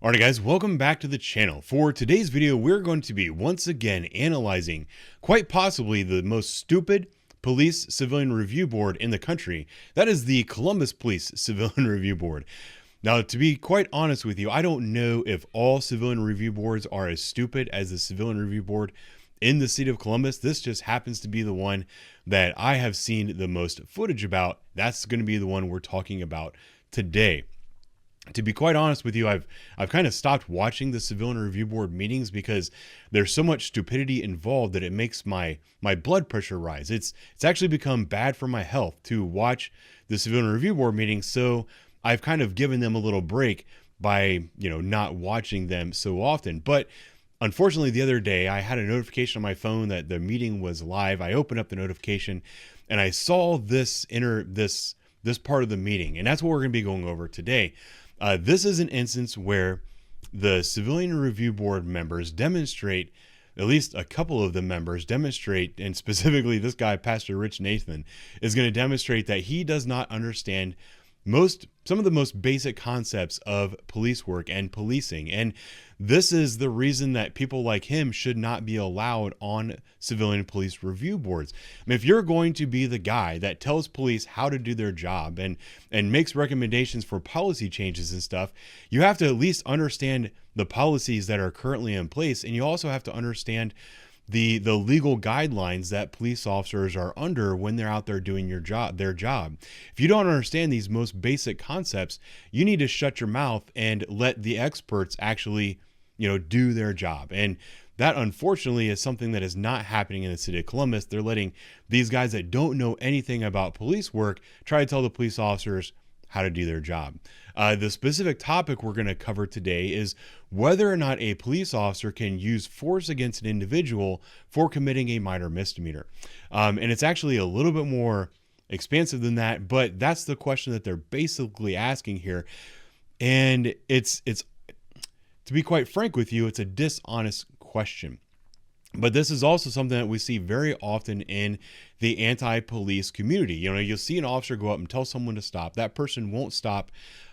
Alright guys, welcome back to the channel. For today's video, we're going to be once again analyzing quite possibly the most stupid police civilian review board in the country. That is the Columbus Police Civilian Review Board. Now, to be quite honest with you, I don't know if all civilian review boards are as stupid as the Civilian Review Board in the city of Columbus. This just happens to be the one that I have seen the most footage about. That's going to be the one we're talking about today. To be quite honest with you, I've kind of stopped watching the Civilian Review Board meetings because there's so much stupidity involved that it makes my blood pressure rise. It's actually become bad for my health to watch the Civilian Review Board meetings, so I've kind of given them a little break by, not watching them so often. But unfortunately, the other day I had a notification on my phone that the meeting was live. I opened up the notification and I saw this part of the meeting, and that's what we're going to be going over today. This is an instance where the Civilian Review Board members demonstrate, at least a couple of the members demonstrate, and specifically this guy, Pastor Rich Nathan, is going to demonstrate that he does not understand some of the most basic concepts of police work and policing. And this is the reason that people like him should not be allowed on civilian police review boards. I mean, if you're going to be the guy that tells police how to do their job and makes recommendations for policy changes and stuff, you have to at least understand the policies that are currently in place. And you also have to understand the legal guidelines that police officers are under when they're out there doing their job. If you don't understand these most basic concepts, you need to shut your mouth and let the experts actually, do their job. And that, unfortunately, is something that is not happening in the city of Columbus. They're letting these guys that don't know anything about police work try to tell the police officers how to do their job. The specific topic we're going to cover today is whether or not a police officer can use force against an individual for committing a minor misdemeanor. And it's actually a little bit more expansive than that, but that's the question that they're basically asking here. And it's to be quite frank with you, it's a dishonest question. But this is also something that we see very often in the anti-police community. You'll see an officer go up and tell someone to stop. That person won't stop.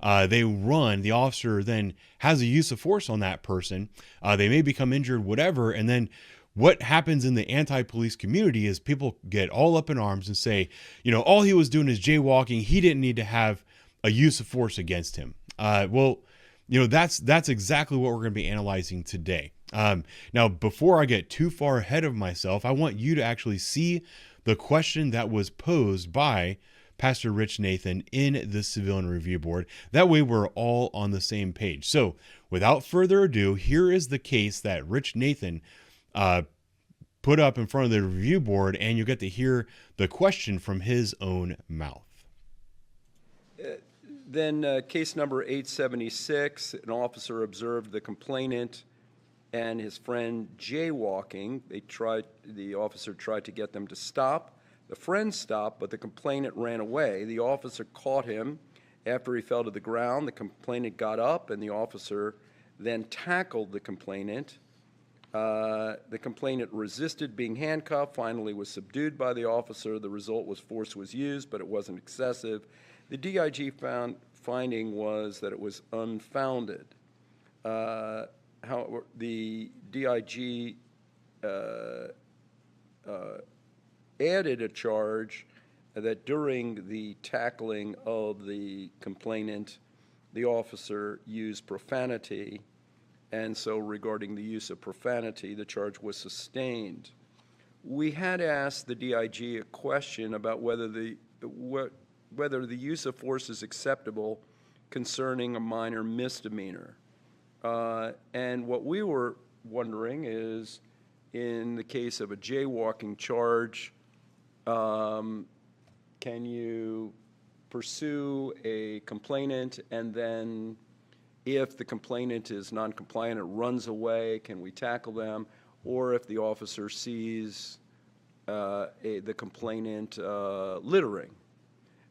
They run. The officer then has a use of force on that person. They may become injured, whatever. And then what happens in the anti-police community is people get all up in arms and say, all he was doing is jaywalking. He didn't need to have a use of force against him. That's exactly what we're going to be analyzing today. Now, before I get too far ahead of myself, I want you to actually see the question that was posed by Pastor Rich Nathan in the Civilian Review Board. That way we're all on the same page. So without further ado, here is the case that Rich Nathan put up in front of the review board, and you get to hear the question from his own mouth. Then case number 876, an officer observed the complainant and his friend jaywalking. The officer tried to get them to stop. The friend stopped, but the complainant ran away. The officer caught him after he fell to the ground. The complainant got up, and the officer then tackled the complainant. The complainant resisted being handcuffed, finally was subdued by the officer. The result was force was used, but it wasn't excessive. The DIG finding was that it was unfounded. However, the DIG added a charge that during the tackling of the complainant, the officer used profanity, and so regarding the use of profanity, the charge was sustained. We had asked the DIG a question about whether the use of force is acceptable concerning a minor misdemeanor. And what we were wondering is, in the case of a jaywalking charge, can you pursue a complainant, and then if the complainant is non-compliant, it runs away, can we tackle them? Or if the officer sees the complainant littering,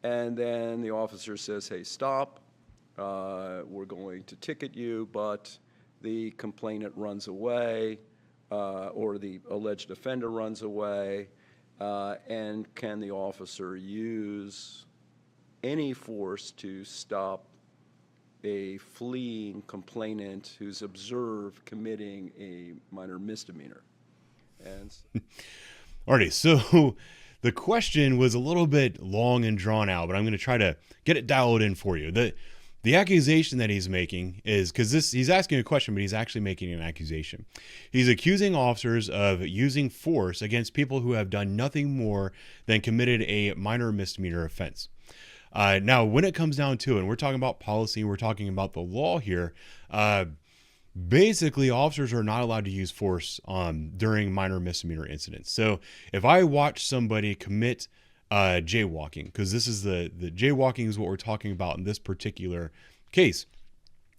and then the officer says, hey, stop, we're going to ticket you, but the complainant runs away, or the alleged offender runs away, and can the officer use any force to stop a fleeing complainant who's observed committing a minor misdemeanor. And Alrighty, so the question was a little bit long and drawn out, but I'm going to try to get it dialed in for you. The accusation that he's making is, because he's asking a question, but he's actually making an accusation. He's accusing officers of using force against people who have done nothing more than committed a minor misdemeanor offense. Now, when it comes down to it, and we're talking about policy, we're talking about the law here, basically officers are not allowed to use force during minor misdemeanor incidents. So if I watch somebody commit jaywalking, because this is the jaywalking is what we're talking about in this particular case.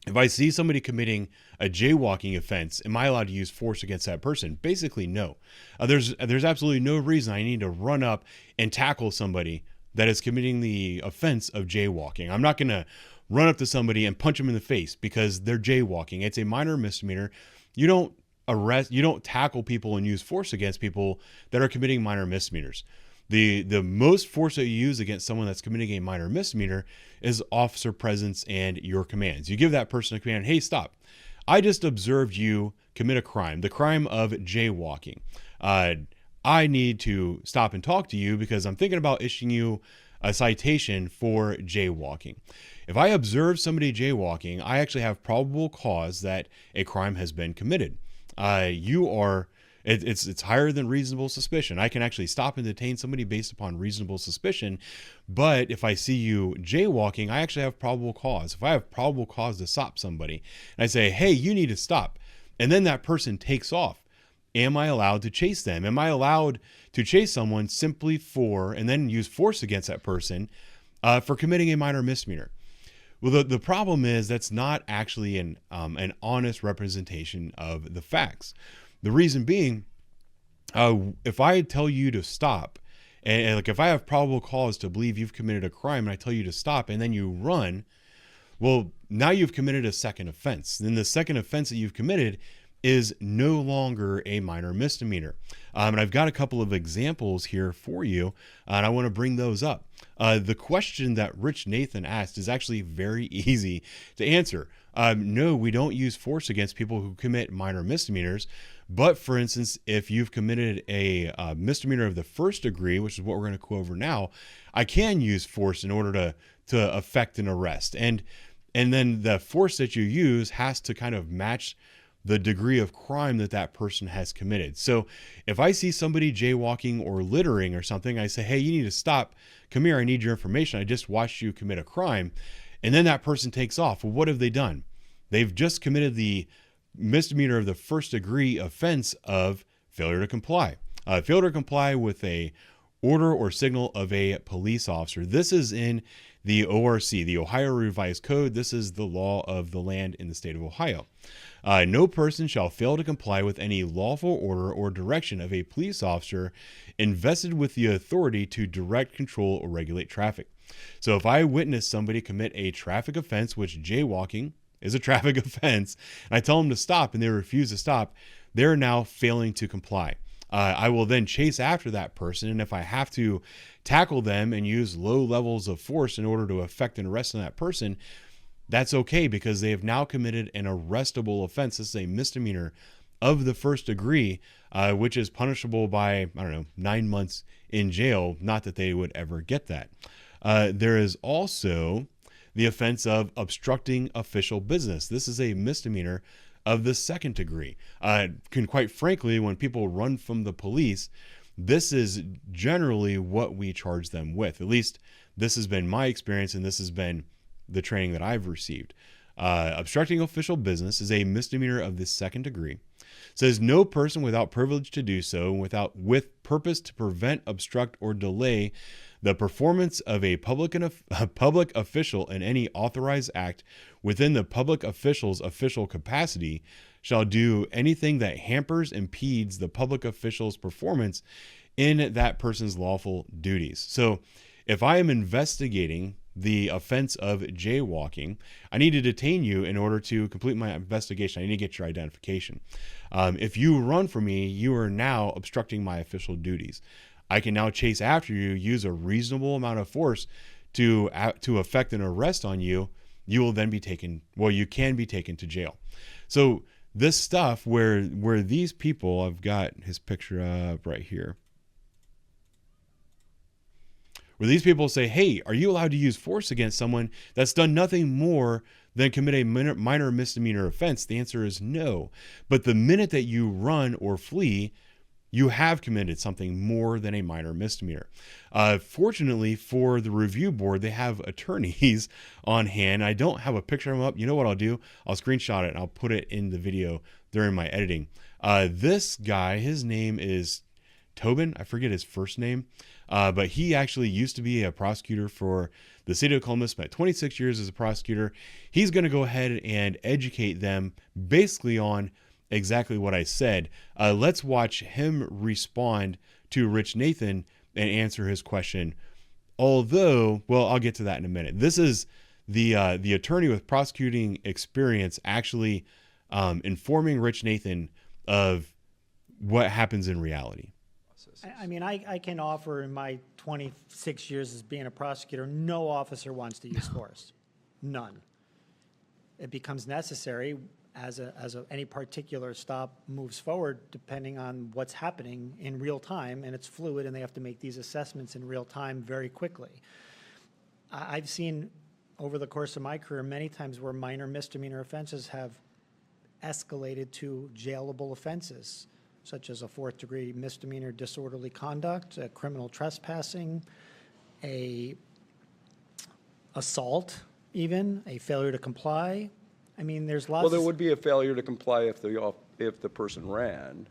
If I see somebody committing a jaywalking offense, am I allowed to use force against that person? Basically, no. There's absolutely no reason I need to run up and tackle somebody that is committing the offense of jaywalking. I'm not going to run up to somebody and punch them in the face because they're jaywalking. It's a minor misdemeanor. You don't tackle people and use force against people that are committing minor misdemeanors. The most force that you use against someone that's committing a minor misdemeanor is officer presence and your commands. You give that person a command, hey, stop. I just observed you commit a crime, the crime of jaywalking. I need to stop and talk to you because I'm thinking about issuing you a citation for jaywalking. If I observe somebody jaywalking, I actually have probable cause that a crime has been committed. It's higher than reasonable suspicion. I can actually stop and detain somebody based upon reasonable suspicion. But if I see you jaywalking, I actually have probable cause. If I have probable cause to stop somebody and I say, hey, you need to stop, and then that person takes off, am I allowed to chase them? Am I allowed to chase someone simply for, and then use force against that person for committing a minor misdemeanor? Well, the problem is that's not actually an honest representation of the facts. The reason being, if I tell you to stop, and like if I have probable cause to believe you've committed a crime and I tell you to stop and then you run, well, now you've committed a second offense. Then the second offense that you've committed is no longer a minor misdemeanor. And I've got a couple of examples here for you, and I want to bring those up. The question that Rich Nathan asked is actually very easy to answer. No, we don't use force against people who commit minor misdemeanors. But for instance, if you've committed a misdemeanor of the first degree, which is what we're going to go over now, I can use force in order to effect an arrest. And then the force that you use has to kind of match the degree of crime that person has committed. So if I see somebody jaywalking or littering or something, I say, hey, you need to stop. Come here. I need your information. I just watched you commit a crime. And then that person takes off. Well, what have they done? They've just committed the misdemeanor of the first degree offense of failure to comply. Failure to comply with a order or signal of a police officer. This is in the ORC, the Ohio Revised Code. This is the law of the land in the state of Ohio. No person shall fail to comply with any lawful order or direction of a police officer invested with the authority to direct, control, or regulate traffic. So if I witness somebody commit a traffic offense, which jaywalking is a traffic offense, and I tell them to stop and they refuse to stop, they're now failing to comply. I will then chase after that person, and if I have to tackle them and use low levels of force in order to effect an arrest on that person, that's okay because they have now committed an arrestable offense. This is a misdemeanor of the first degree, which is punishable by, 9 months in jail. Not that they would ever get that. There is also the offense of obstructing official business. This is a misdemeanor of the second degree. Quite frankly, when people run from the police, this is generally what we charge them with. At least this has been my experience, and this has been the training that I've received. Obstructing official business is a misdemeanor of the second degree. It says no person without privilege to do so, with purpose to prevent, obstruct, or delay the performance of a public official in any authorized act within the public official's official capacity shall do anything that hampers, impedes the public official's performance in that person's lawful duties. So if I am investigating the offense of jaywalking, I need to detain you in order to complete my investigation. I need to get your identification. If you run from me, you are now obstructing my official duties. I can now chase after you, use a reasonable amount of force to effect an arrest on you, you will then be taken, well, you can be taken to jail. So this stuff where these people, I've got his picture up right here, where these people say, hey, are you allowed to use force against someone that's done nothing more than commit a minor misdemeanor offense? The answer is no. But the minute that you run or flee, you have committed something more than a minor misdemeanor. Fortunately for the review board, they have attorneys on hand. I don't have a picture of them up. You know what I'll do? I'll screenshot it and I'll put it in the video during my editing. This guy, his name is Tobin. I forget his first name. But he actually used to be a prosecutor for the city of Columbus, spent 26 years as a prosecutor. He's going to go ahead and educate them basically on exactly what I said. Let's watch him respond to Rich Nathan and answer his question. Although, well, I'll get to that in a minute. This is the attorney with prosecuting experience actually informing Rich Nathan of what happens in reality. I mean, I can offer in my 26 years as being a prosecutor, no officer wants to use force. None. It becomes necessary as any particular stop moves forward, depending on what's happening in real time, and it's fluid, and they have to make these assessments in real time very quickly. I've seen over the course of my career many times where minor misdemeanor offenses have escalated to jailable offenses, such as a 4th-degree misdemeanor disorderly conduct, a criminal trespassing, a assault even, a failure to comply. I mean, there's lots. Well, there would be a failure to comply if the person ran.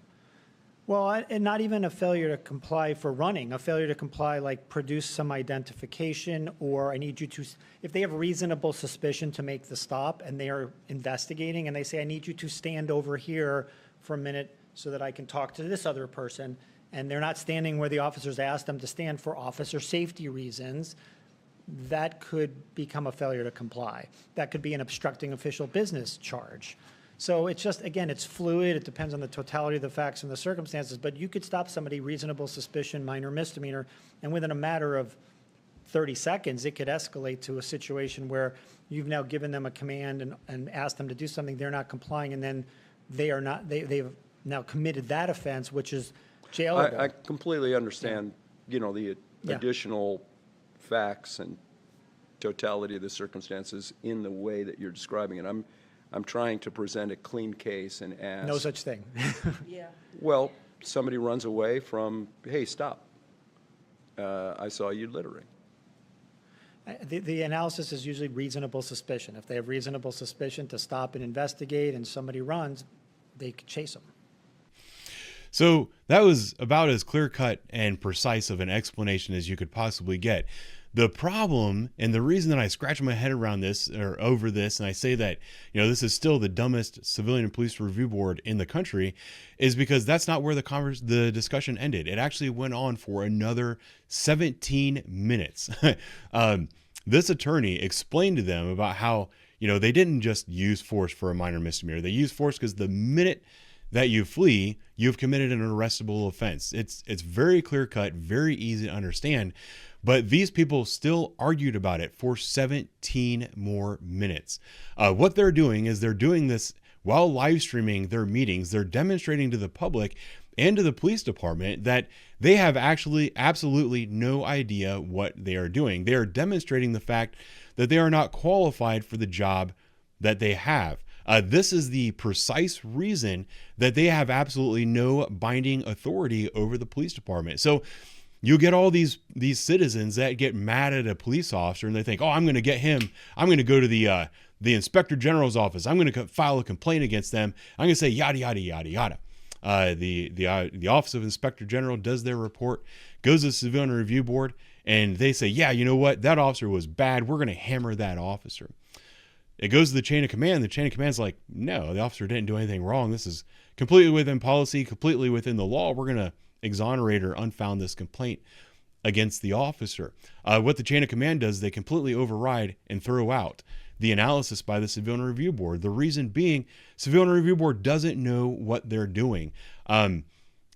Well, and not even a failure to comply for running, a failure to comply like produce some identification, or I need you to, if they have reasonable suspicion to make the stop and they are investigating and they say, I need you to stand over here for a minute so that I can talk to this other person, and they're not standing where the officers asked them to stand for officer safety reasons, that could become a failure to comply. That could be an obstructing official business charge. So it's just, again, it's fluid. It depends on the totality of the facts and the circumstances, but you could stop somebody, reasonable suspicion, minor misdemeanor, and within a matter of 30 seconds, it could escalate to a situation where you've now given them a command and asked them to do something, they're not complying, and then they've now committed that offense, which is jailable. I completely understand, the additional facts and totality of the circumstances in the way that you're describing it. I'm trying to present a clean case and ask. No such thing. Yeah. Well, somebody runs away from, hey, stop. I saw you littering. The analysis is usually reasonable suspicion. If they have reasonable suspicion to stop and investigate and somebody runs, they could chase them. So that was about as clear-cut and precise of an explanation as you could possibly get. The problem, and the reason that I scratch my head around this or over this, and I say that, this is still the dumbest civilian and police review board in the country, is because that's not where the discussion ended. It actually went on for another 17 minutes. This attorney explained to them about how, they didn't just use force for a minor misdemeanor. They used force because the minute that you flee, you've committed an arrestable offense. It's very clear-cut, very easy to understand, but these people still argued about it for 17 more minutes. What they're doing is they're doing this while live streaming their meetings. They're demonstrating to the public and to the police department that they have actually absolutely no idea what they are doing. They are demonstrating the fact that they are not qualified for the job that they have. This is the precise reason that they have absolutely no binding authority over the police department. So you get all these citizens that get mad at a police officer and they think, oh, I'm going to get him. I'm going to go to the inspector general's office. I'm going to file a complaint against them. I'm going to say yada, yada, yada, yada. The Office of Inspector General does their report, goes to the Civilian Review Board, and they say, yeah, you know what? That officer was bad. We're going to hammer that officer. It goes to the chain of command. The chain of command's like, no, the officer didn't do anything wrong. This is completely within policy, completely within the law. We're going to exonerate or unfound this complaint against the officer. What the chain of command does, they completely override and throw out the analysis by the Civilian Review Board. The reason being, Civilian Review Board doesn't know what they're doing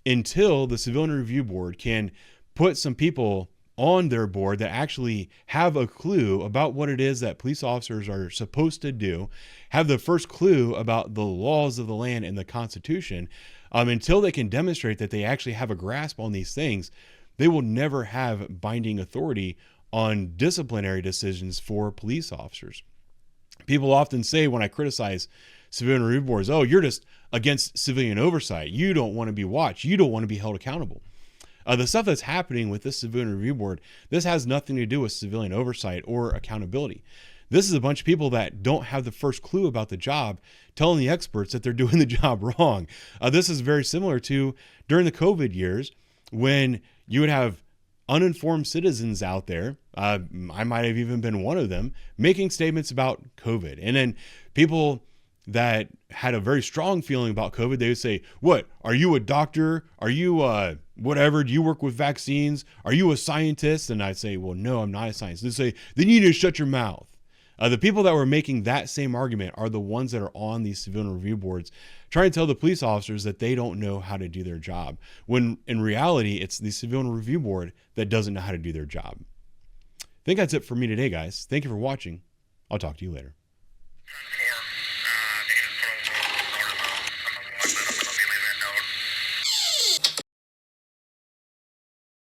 until the Civilian Review Board can put some people on their board that actually have a clue about what it is that police officers are supposed to do, have the first clue about the laws of the land and the Constitution. Until they can demonstrate that they actually have a grasp on these things, they will never have binding authority on disciplinary decisions for police officers. People often say when I criticize civilian review boards, oh, you're just against civilian oversight. You don't want to be watched. You don't want to be held accountable. The stuff that's happening with this civilian review board, this has nothing to do with civilian oversight or accountability. This is a bunch of people that don't have the first clue about the job, telling the experts that they're doing the job wrong. This is very similar to during the COVID years when you would have uninformed citizens out there. I might have even been one of them, making statements about COVID. And then people that had a very strong feeling about COVID, they would say, what, are you a doctor? Are you whatever? Do you work with vaccines? Are you a scientist? And I'd say, well, no, I'm not a scientist. They'd say, then you need to shut your mouth. The people that were making that same argument are the ones that are on these civilian review boards trying to tell the police officers that they don't know how to do their job, when in reality, it's the civilian review board that doesn't know how to do their job. I think that's it for me today, guys. Thank you for watching. I'll talk to you later.